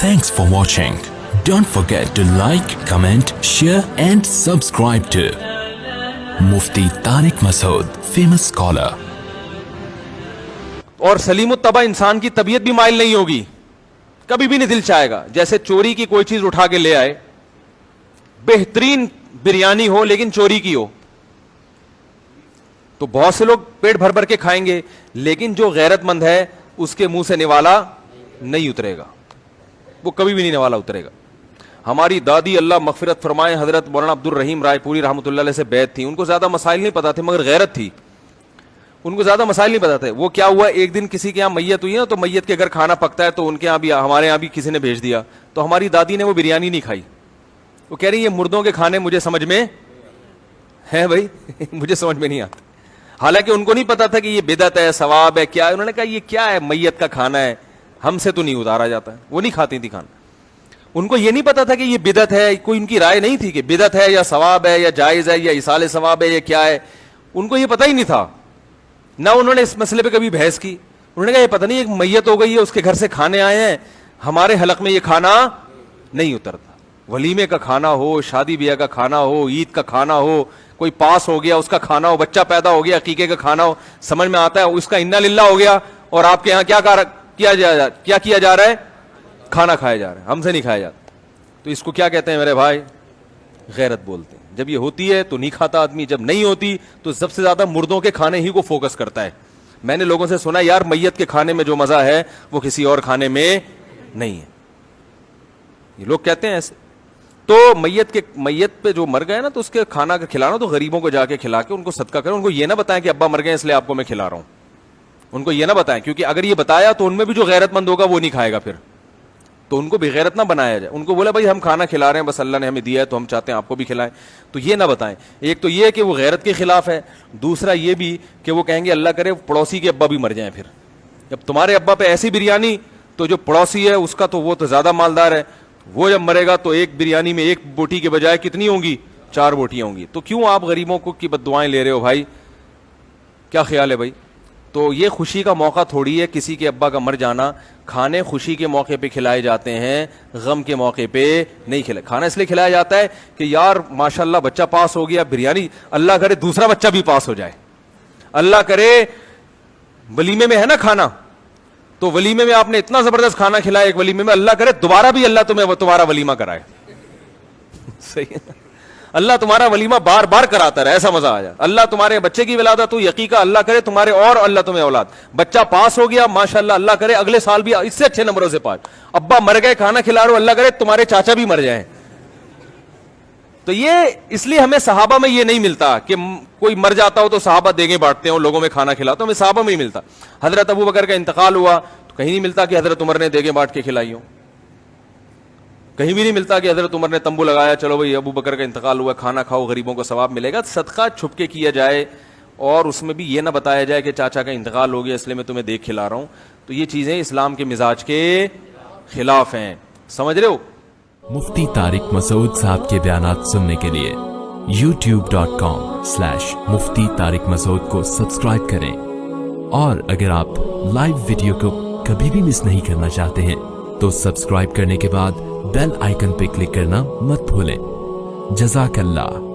Thanks for watching. Don't forget to like, comment, share and subscribe to Mufti Tariq Masood, famous scholar. اور سلیم الطبع انسان کی طبیعت بھی مائل نہیں ہوگی, کبھی بھی نہیں دل چاہے گا. جیسے چوری کی کوئی چیز اٹھا کے لے آئے, بہترین بریانی ہو لیکن چوری کی ہو, تو بہت سے لوگ پیٹ بھر بھر کے کھائیں گے, لیکن جو غیرت مند ہے اس کے منہ سے نوالا نہیں اترے گا, وہ کبھی بھی نہیں نوالا اترے گا. ہماری دادی اللہ مغفرت فرمائے حضرت مولانا عبد الرحیم رائے پوری رحمۃ اللہ علیہ سے بیعت تھی. ان کو زیادہ مسائل نہیں پتا تھے مگر غیرت تھی, ان کو زیادہ مسائل نہیں پتا تھے. وہ کیا ہوا, ایک دن کسی کے یہاں میت ہوئی نا, تو میت کے گھر کھانا پکتا ہے, تو ان کے یہاں بھی ہمارے یہاں بھی کسی نے بھیج دیا, تو ہماری دادی نے وہ بریانی نہیں کھائی. وہ کہہ رہی یہ مردوں کے کھانے مجھے سمجھ میں ہے بھائی, مجھے سمجھ میں نہیں آتا. حالانکہ ان کو نہیں پتا تھا کہ یہ بدعت ہے, ثواب ہے, کیا ہے. انہوں نے کہا یہ کیا ہے, میت کا کھانا ہے, ہم سے تو نہیں اتارا جاتا ہے. وہ نہیں کھاتی تھی کھانا. ان کو یہ نہیں پتا تھا کہ یہ بدعت ہے, کوئی ان کی رائے نہیں تھی کہ بدعت ہے یا ثواب ہے یا جائز ہے یا ایصال ثواب ہے یا کیا ہے. ان کو یہ پتہ ہی نہیں تھا, نہ انہوں نے اس مسئلے پہ کبھی بحث کی. انہوں نے کہا یہ پتہ نہیں ایک میت ہو گئی ہے, اس کے گھر سے کھانے آئے ہیں, ہمارے حلق میں یہ کھانا نہیں اترتا. ولیمے کا کھانا ہو, شادی بیاہ کا کھانا ہو, عید کا کھانا ہو, کوئی پاس ہو گیا اس کا کھانا ہو, بچہ پیدا ہو گیا عقیقے کا کھانا ہو, سمجھ میں آتا ہے اس کا انا للہ ہو گیا, اور آپ کے یہاں کیا کیا جا رہا ہے, کھانا کھایا جا رہا ہے, ہم سے نہیں کھایا جاتا. تو اس کو کیا کہتے ہیں میرے بھائی, غیرت بولتے ہیں. جب یہ ہوتی ہے تو نہیں کھاتا آدمی, جب نہیں ہوتی تو سب سے زیادہ مردوں کے کھانے ہی کو فوکس کرتا ہے. میں نے لوگوں سے سنا یار میت کے کھانے میں جو مزہ ہے وہ کسی اور کھانے میں نہیں ہے, یہ لوگ کہتے ہیں ایسے. تو میت پہ جو مر گئے نا, تو اس کے کھانا کا کھلانا تو غریبوں کو جا کے کھلا کے ان کو صدقہ کریں. ان کو یہ نہ بتائیں کہ ابا مر گئے اس لیے آپ کو میں کھلا رہا ہوں, ان کو یہ نہ بتائیں, کیونکہ اگر یہ بتایا تو ان میں بھی جو غیرت مند ہوگا وہ نہیں کھائے گا پھر, تو ان کو بے غیرت نہ بنایا جائے. ان کو بولا بھائی ہم کھانا کھلا رہے ہیں, بس اللہ نے ہمیں دیا ہے تو ہم چاہتے ہیں آپ کو بھی کھلائیں, تو یہ نہ بتائیں. ایک تو یہ کہ وہ غیرت کے خلاف ہے, دوسرا یہ بھی کہ وہ کہیں گے اللہ کرے پڑوسی کے ابا بھی مر جائیں. پھر جب تمہارے ابا پہ ایسی بریانی, تو جو پڑوسی ہے اس کا تو وہ تو زیادہ مالدار ہے, وہ جب مرے گا تو ایک بریانی میں ایک بوٹی کے بجائے کتنی ہوں گی, 4 بوٹیاں ہوں گی. تو کیوں آپ غریبوں کو کی بد دعائیں لے رہے ہو بھائی, کیا خیال ہے بھائی؟ تو یہ خوشی کا موقع تھوڑی ہے کسی کے ابا کا مر جانا. کھانے خوشی کے موقع پہ کھلائے جاتے ہیں, غم کے موقع پہ نہیں کھلائے. کھانا اس لیے کھلایا جاتا ہے کہ یار ماشاءاللہ بچہ پاس ہو گیا, بریانی, اللہ کرے دوسرا بچہ بھی پاس ہو جائے, اللہ کرے. ولیمے میں ہے نا کھانا, تو ولیمے میں آپ نے اتنا زبردست کھانا کھلایا ایک ولیمے میں, اللہ کرے دوبارہ بھی اللہ تمہیں تمہارا ولیمہ کرائے. صحیح ہے, اللہ تمہارا ولیمہ بار بار کراتا رہے, ایسا مزہ آ جائے. اللہ تمہارے بچے کی ولادت ہو, یقیقہ اللہ کرے تمہارے اور اللہ تمہیں اولاد, بچہ پاس ہو گیا ماشاءاللہ, اللہ کرے اگلے سال بھی اس سے اچھے نمبروں سے پاس. ابا مر گئے کھانا کھلا رہے ہو, اللہ کرے تمہارے چاچا بھی مر جائیں. تو یہ اس لیے ہمیں صحابہ میں یہ نہیں ملتا کہ کوئی مر جاتا ہو تو صحابہ دیگیں بانٹتے ہوں, لوگوں میں کھانا کھلاتے, ہمیں صحابہ میں ہی ملتا. حضرت ابو بکر کا انتقال ہوا تو کہیں نہیں ملتا کہ حضرت عمر نے دیگیں بانٹ کے کھلائی ہوں, کہیں بھی نہیں ملتا کہ حضرت عمر نے تمبو لگایا چلو بھائی ابو بکر کا انتقال ہوا کھانا کھاؤ غریبوں کو ثواب ملے گا. صدقہ چھپ کے کیا جائے, اور اس میں بھی یہ نہ بتایا جائے کہ چاچا کا انتقال ہو گیا اس لیے میں تمہیں دیکھ کھلا رہا ہوں. تو یہ چیزیں اسلام کے مزاج کے خلاف ہیں, سمجھ رہے ہو. مفتی طارق مسعود صاحب کے بیانات سننے کے لیے youtube.com/مفتی طارق مسعود کو سبسکرائب کریں, اور اگر آپ لائیو ویڈیو کو کبھی بھی مس نہیں کرنا چاہتے ہیں تو سبسکرائب کرنے کے بعد بیل آئیکن پہ کلک کرنا مت بھولیں. جزاک اللہ.